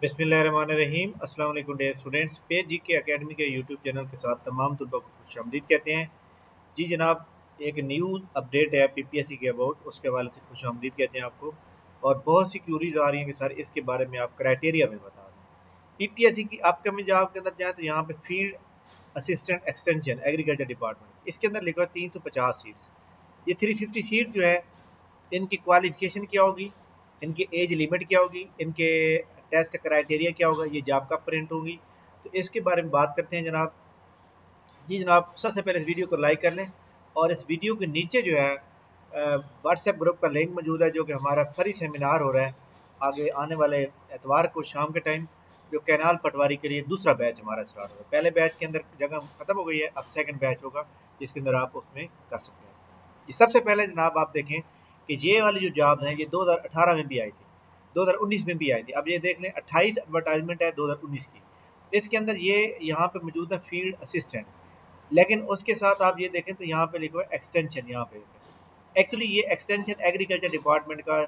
बिस्मिल्लाहिर्रहमानिर्रहीम। अस्सलाम वालेकुम डियर स्टूडेंट्स। पेज जी के अकेडमी के यूट्यूब चैनल के साथ तमाम तलबा को खुशामदीद कहते हैं। जी जनाब, एक न्यूज़ अपडेट है पीपीएससी के अबाउट, उसके हवाले से खुशामदीद कहते हैं आपको। और बहुत सी क्यूरीज आ रही हैं कि सर इसके बारे में आप क्राइटेरिया में बता दें। पीपीएससी की अपकमिंग जॉब के अंदर जाए तो यहाँ पे field assistant extension agriculture department, इसके अंदर लिखा है 350 सीट्स। ये 350 सीट जो है, इनकी क्वालिफिकेशन क्या होगी, इनकी एज लिमिट क्या होगी, इनके टेस्ट का क्राइटेरिया क्या होगा, ये जॉब कब प्रिंट होगी, तो इसके बारे में बात करते हैं जनाब। जी जनाब, सबसे पहले इस वीडियो को लाइक कर लें और इस वीडियो के नीचे जो है व्हाट्सएप ग्रुप का लिंक मौजूद है, जो कि हमारा फ्री सेमिनार हो रहा है आगे आने वाले एतवार को शाम के टाइम, जो कैनाल पटवारी के लिए दूसरा बैच हमारा स्टार्ट होगा। पहले बैच के अंदर जगह ख़त्म हो गई है, अब सेकंड बैच होगा जिसके अंदर आप उसमें कर सकते हैं। ये सबसे पहले जनाब आप देखें कि ये वाली जो जॉब्स हैं ये 2018 में भी आई थी, 2019 में भी आई थी। अब ये देख लें 28 एडवर्टाइजमेंट है 2019 की, इसके अंदर ये यहाँ पे मौजूद है फील्ड असिस्टेंट। लेकिन उसके साथ आप ये देखें तो यहाँ पे लिखा हुआ है एक्सटेंशन। यहाँ पे एक्चुअली ये एक्सटेंशन एग्रीकल्चर डिपार्टमेंट का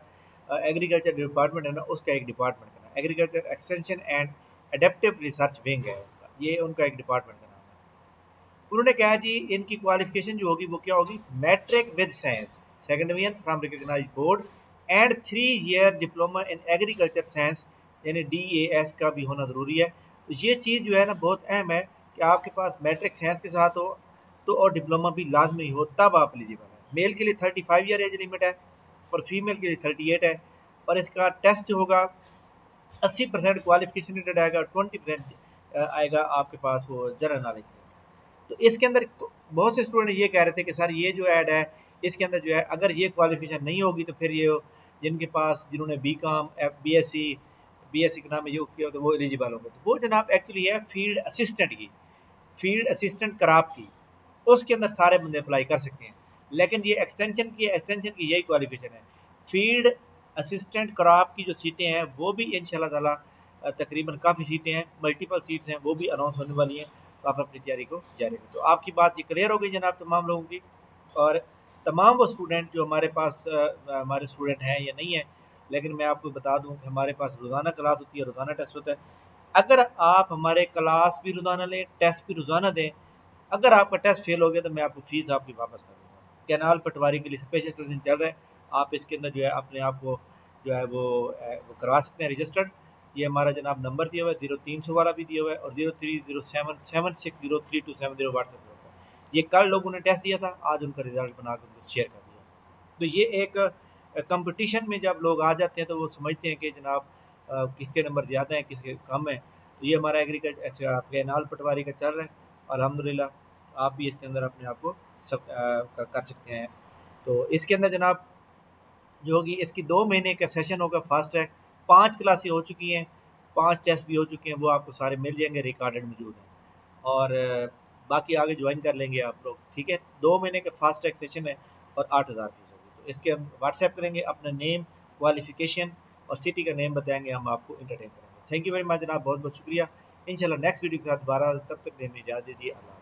एग्रीकल्चर डिपार्टमेंट है ना, उसका एक डिपार्टमेंट का नाम agriculture extension and adaptive research wing है उनका, ये उनका एक डिपार्टमेंट का नाम है। उन्होंने कहा जी इनकी क्वालिफिकेशन जो होगी वो क्या होगी, matric with science second division from recognise board and 3 year diploma in agriculture science, यानी DAS का भी होना ज़रूरी है। तो ये चीज़ जो है ना बहुत अहम है कि आपके पास मैट्रिक साइंस के साथ हो तो, और डिप्लोमा भी लाजमी हो, तब आप एलिजिबल है। मेल के लिए 35 ईयर एज लिमिट है और फीमेल के लिए 38 है। और इसका टेस्ट जो होगा 80% क्वालिफिकेशन रेटेड आएगा, 20% आएगा आपके पास वो जनरल नॉलेज। तो इसके अंदर बहुत से स्टूडेंट ये कह रहे थे कि सर ये जो ऐड है इसके अंदर जो है अगर ये क्वालिफिकेशन नहीं होगी तो फिर ये जिनके पास जिन्होंने BCom BSc के नाम में योग किया तो वो एलिजिबल होंगे। तो वो जनाब एक्चुअली है फील्ड असिस्टेंट की, फील्ड असिस्टेंट क्रॉप की, उसके अंदर सारे बंदे अप्लाई कर सकते हैं। लेकिन ये एक्सटेंशन की यही क्वालिफिकेशन है। फील्ड असिस्टेंट क्रॉप की जो सीटें हैं वो भी इंशाल्लाह ताला तकरीबन काफ़ी सीटें हैं, मल्टीपल सीट्स हैं, वो भी अनाउंस होने वाली हैं। तो आप अपनी तैयारी को जारी रखें। तो आपकी बात ये क्लियर हो गई जनाब तमाम लोगों की। और तमाम वो स्टूडेंट जो हमारे पास हमारे स्टूडेंट हैं या नहीं है, लेकिन मैं आपको बता दूं कि हमारे पास रोज़ाना क्लास होती है, रोज़ाना टेस्ट होता है। अगर आप हमारे क्लास भी रोज़ाना लें, टेस्ट भी रोज़ाना दें, अगर आपका टेस्ट फेल हो गया तो मैं आपको फ़ीस आपकी वापस कर दूँगा। कैनाल पटवारी के लिए स्पेशल सेशन चल रहा है, आप इसके अंदर जो है अपने आप को जो है वो करवा सकते हैं रजिस्टर्ड। ये हमारा जनाब नंबर दिया हुआ है, 0300 वाला भी दिया हुआ है और 0307760327 व्हाट्सएप पे होता है। ये कल लोगों ने टेस्ट दिया था, आज उनका रिजल्ट बना कर उनको शेयर कर दिया। तो ये एक कंपटीशन में जब लोग आ जाते हैं तो वो समझते हैं कि जनाब किसके नंबर ज़्यादा हैं किसके कम हैं। तो ये हमारा एग्रीकल्चर ऐसे कैनाल पटवारी का चल रहा है, अल्हम्दुलिल्लाह। आप भी इसके अंदर अपने आप को सब कर सकते हैं। तो इसके अंदर जनाब जो होगी, इसकी 2 महीने का सेशन होगा फास्ट ट्रैक, 5 क्लासें हो चुकी हैं, 5 टेस्ट भी हो चुके हैं, वो आपको सारे मिल जाएंगे, रिकॉर्डेड मौजूद हैं। और बाकी आगे ज्वाइन कर लेंगे आप लोग, ठीक है। 2 महीने का फास्ट ट्रैक सेशन है और 8,000 फीस होगी। तो इसके हम व्हाट्सएप करेंगे, अपना नेम, क्वालिफिकेशन और सिटी का नेम बताएंगे, हम आपको इंटरटेन करेंगे। थैंक यू वेरी मच जनाब, बहुत बहुत शुक्रिया। इंशाल्लाह नेक्स्ट वीडियो के साथ दोबारा, तब तक देने इजाज़त दीजिए। अल्लाह।